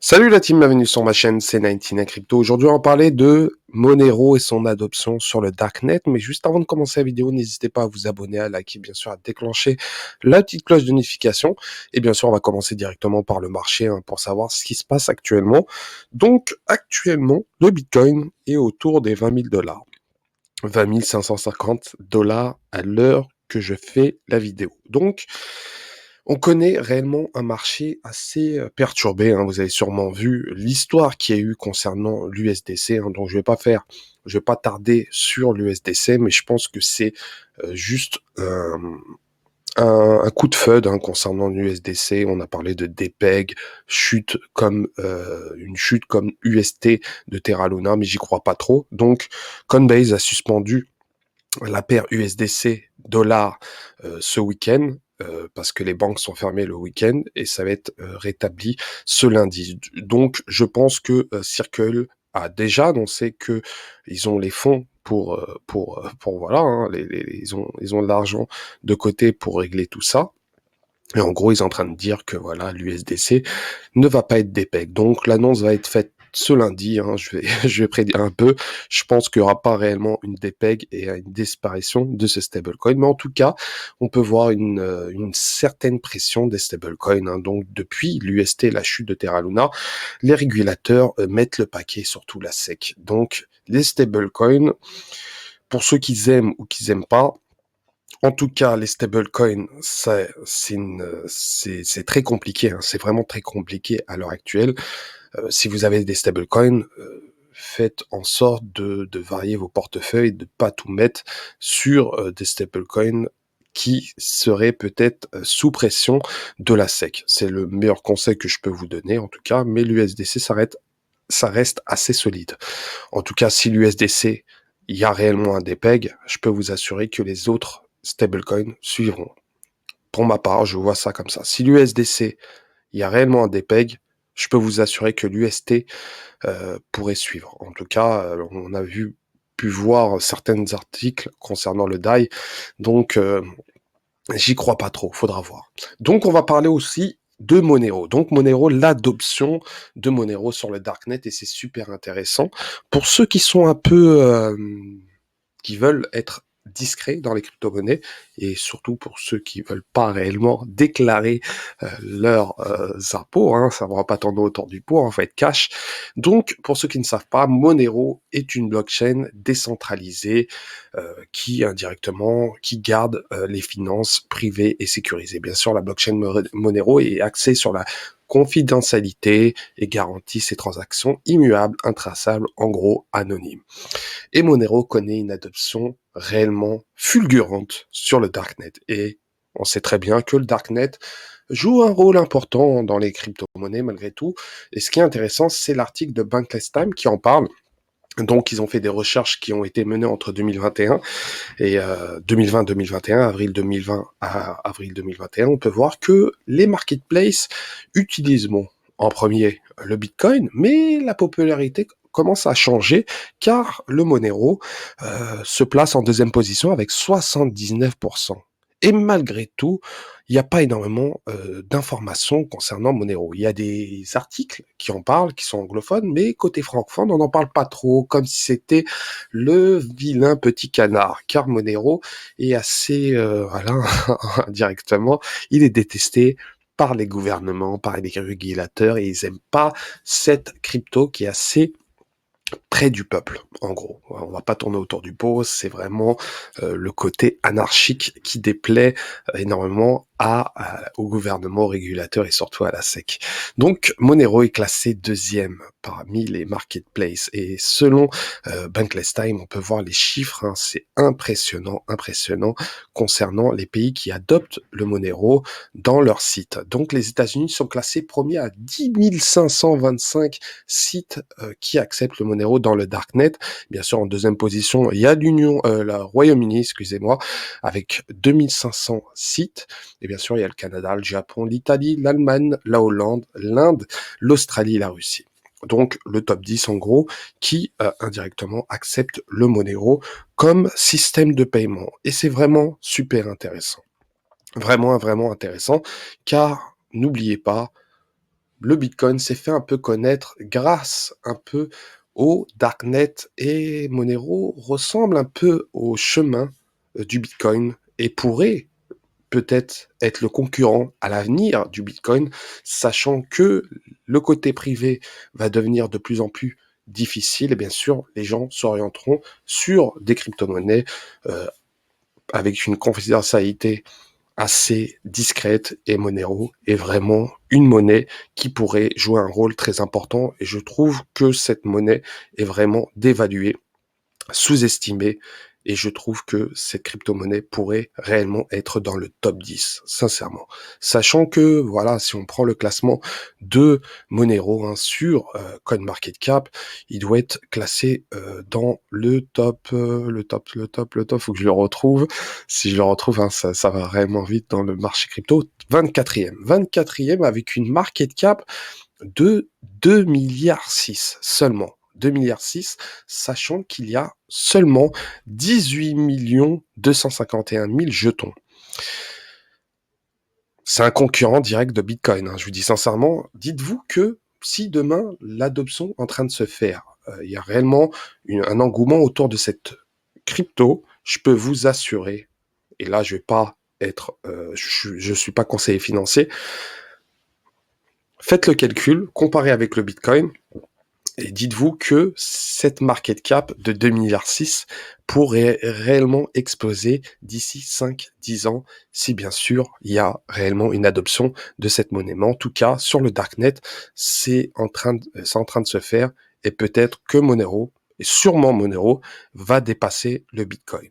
Salut la team, bienvenue sur ma chaîne C99 Crypto. Aujourd'hui, on va parler de Monero et son adoption sur le Darknet. Mais juste avant de commencer la vidéo, n'hésitez pas à vous abonner, à liker, bien sûr, à déclencher la petite cloche de notification. Et bien sûr, on va commencer directement par le marché pour savoir ce qui se passe actuellement. Donc, actuellement, le Bitcoin est autour des 20 000 dollars. 20 550 dollars à l'heure que je fais la vidéo. Donc, on connaît réellement un marché assez perturbé. Vous avez sûrement vu l'histoire qu'il y a eu concernant l'USDC. Donc je vais pas tarder sur l'USDC, mais je pense que c'est juste un coup de FUD concernant l'USDC. On a parlé de DPEG, une chute comme UST de Terra Luna, mais j'y crois pas trop. Donc Coinbase a suspendu la paire USDC dollar ce week-end parce que les banques sont fermées le week-end et ça va être rétabli ce lundi. Donc je pense que Circle a déjà annoncé que ils ont les fonds pour voilà, ils ont de l'argent de côté pour régler tout ça. Et en gros, ils sont en train de dire que voilà, l'USDC ne va pas être DPEG. Donc l'annonce va être faite ce lundi. Je vais prédire un peu. Je pense qu'il n'y aura pas réellement une DPEG et une disparition de ce stablecoin. Mais en tout cas, on peut voir une certaine pression des stablecoins. Donc depuis l'UST, la chute de Terra Luna, les régulateurs mettent le paquet sur tout la SEC. Donc les stablecoins, pour ceux qui aiment ou qui aiment pas, en tout cas, les stablecoins, c'est très compliqué. C'est vraiment très compliqué à l'heure actuelle. Si vous avez des stablecoins, faites en sorte de varier vos portefeuilles, de pas tout mettre sur des stablecoins qui seraient peut-être sous pression de la SEC. C'est le meilleur conseil que je peux vous donner, en tout cas. Mais l'USDC, ça reste assez solide. En tout cas, si l'USDC, il y a réellement un DPEG, je peux vous assurer que les autres stablecoins suivront. Pour ma part, je vois ça comme ça. Si l'USDC, il y a réellement un DPEG, je peux vous assurer que l'UST pourrait suivre. En tout cas, on a pu voir certains articles concernant le DAI, donc j'y crois pas trop, faudra voir. Donc on va parler aussi de Monero. Donc Monero, l'adoption de Monero sur le Darknet, et c'est super intéressant. Pour ceux qui sont un peu qui veulent être discrets dans les crypto-monnaies et surtout pour ceux qui veulent pas réellement déclarer leurs impôts, ça ne va pas tourner autour du pot, faut être cash. Donc pour ceux qui ne savent pas, Monero est une blockchain décentralisée qui garde les finances privées et sécurisées. Bien sûr, la blockchain Monero est axée sur la confidentialité et garantit ses transactions immuables, intraçables, en gros anonymes. Et Monero connaît une adoption réellement fulgurante sur le Darknet. Et on sait très bien que le Darknet joue un rôle important dans les crypto-monnaies malgré tout. Et ce qui est intéressant, c'est l'article de Bankless Time qui en parle. Donc, ils ont fait des recherches qui ont été menées entre 2021 et 2020-2021, avril 2020 à avril 2021. On peut voir que les marketplaces utilisent en premier le Bitcoin, mais la popularité commence à changer car le Monero se place en deuxième position avec 79%. Et malgré tout, il n'y a pas énormément d'informations concernant Monero. Il y a des articles qui en parlent, qui sont anglophones, mais côté francophone, on n'en parle pas trop, comme si c'était le vilain petit canard. Car Monero est assez, voilà, indirectement, il est détesté par les gouvernements, par les régulateurs, et ils aiment pas cette crypto qui est assez près du peuple, en gros. On va pas tourner autour du pot, c'est vraiment le côté anarchique qui déplaît énormément au gouvernement, aux régulateurs et surtout à la SEC. Donc Monero est classé deuxième parmi les marketplaces et selon Bankless Time, on peut voir les chiffres, c'est impressionnant concernant les pays qui adoptent le Monero dans leur site. Donc les États-Unis sont classés premiers à 10 525 sites qui acceptent le Monero dans le Darknet. Bien sûr, en deuxième position, il y a le Royaume-Uni, excusez-moi, avec 2500 sites. Et bien sûr, il y a le Canada, le Japon, l'Italie, l'Allemagne, la Hollande, l'Inde, l'Australie et la Russie. Donc le top 10 en gros qui indirectement accepte le Monero comme système de paiement. Et c'est vraiment super intéressant. Vraiment intéressant car n'oubliez pas, le Bitcoin s'est fait un peu connaître grâce un peu au Darknet, et Monero ressemble un peu au chemin du Bitcoin et pourrait peut-être être le concurrent à l'avenir du Bitcoin, sachant que le côté privé va devenir de plus en plus difficile, et bien sûr, les gens s'orienteront sur des crypto-monnaies euh, avec une confidentialité assez discrète, et Monero est vraiment une monnaie qui pourrait jouer un rôle très important, et je trouve que cette monnaie est vraiment dévaluée, sous-estimé, et je trouve que cette crypto-monnaie pourrait réellement être dans le top 10, sincèrement. Sachant que, voilà, si on prend le classement de Monero sur CoinMarketCap, il doit être classé dans le top, faut que je le retrouve. Si je le retrouve, hein, ça va réellement vite dans le marché crypto. 24e. 24e avec une market cap de 2 milliards 6 seulement. 2 milliards 6, sachant qu'il y a seulement 18 251 000 jetons. C'est un concurrent direct de Bitcoin, hein. Je vous dis sincèrement, dites-vous que si demain l'adoption est en train de se faire, il y a réellement un engouement autour de cette crypto, je peux vous assurer, et là je vais pas être, je suis pas conseiller financier, faites le calcul, comparez avec le Bitcoin, et dites-vous que cette market cap de 2 milliards 6 pourrait réellement exploser d'ici 5-10 ans, si bien sûr il y a réellement une adoption de cette monnaie. Mais en tout cas, sur le Darknet, c'est en train de se faire, et peut-être que Monero, et sûrement Monero, va dépasser le Bitcoin.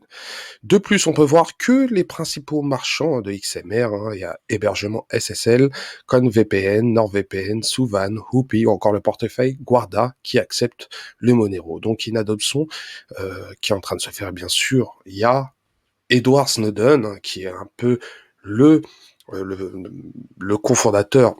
De plus, on peut voir que les principaux marchands de XMR, hein, il y a hébergement SSL, ConVPN, NordVPN, Suvan, Hoopy, ou encore le portefeuille Guarda qui accepte le Monero. Donc une adoption qui est en train de se faire, bien sûr. Il y a Edward Snowden, hein, qui est un peu le, euh, le, le cofondateur,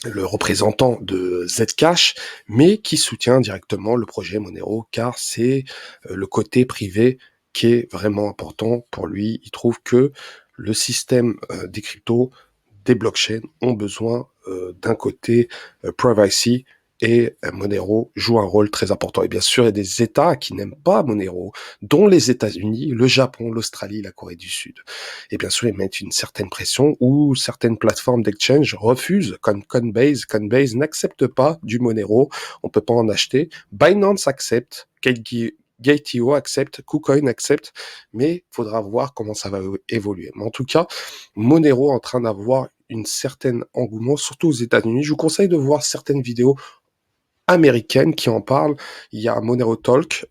le représentant de Zcash, mais qui soutient directement le projet Monero, car c'est le côté privé qui est vraiment important pour lui. Il trouve que le système des cryptos, des blockchains, ont besoin d'un côté privacy, et Monero joue un rôle très important. Et bien sûr, il y a des États qui n'aiment pas Monero, dont les États-Unis, le Japon, l'Australie, la Corée du Sud. Et bien sûr, ils mettent une certaine pression, où certaines plateformes d'exchange refusent, comme Coinbase. Coinbase n'accepte pas du Monero, on peut pas en acheter. Binance accepte, Gate.io accepte, KuCoin accepte, mais il faudra voir comment ça va évoluer. Mais en tout cas, Monero est en train d'avoir une certaine engouement, surtout aux États-Unis. Je vous conseille de voir certaines vidéos américaines qui en parlent. Il y a Monero Talk,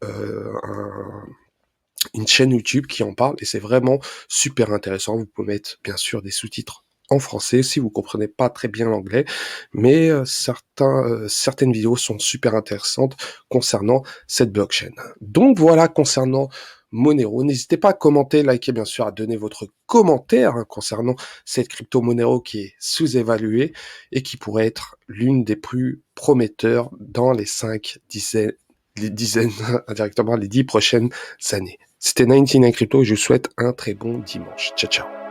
une chaîne YouTube qui en parle, et c'est vraiment super intéressant. Vous pouvez mettre bien sûr des sous-titres en français si vous comprenez pas très bien l'anglais, mais certaines vidéos sont super intéressantes concernant cette blockchain. Donc voilà concernant Monero. N'hésitez pas à commenter, liker, bien sûr, à donner votre commentaire concernant cette crypto Monero qui est sous-évaluée et qui pourrait être l'une des plus prometteurs dans les 10 indirectement les 10 prochaines années. C'était 99 Crypto, et je vous souhaite un très bon dimanche. Ciao, ciao.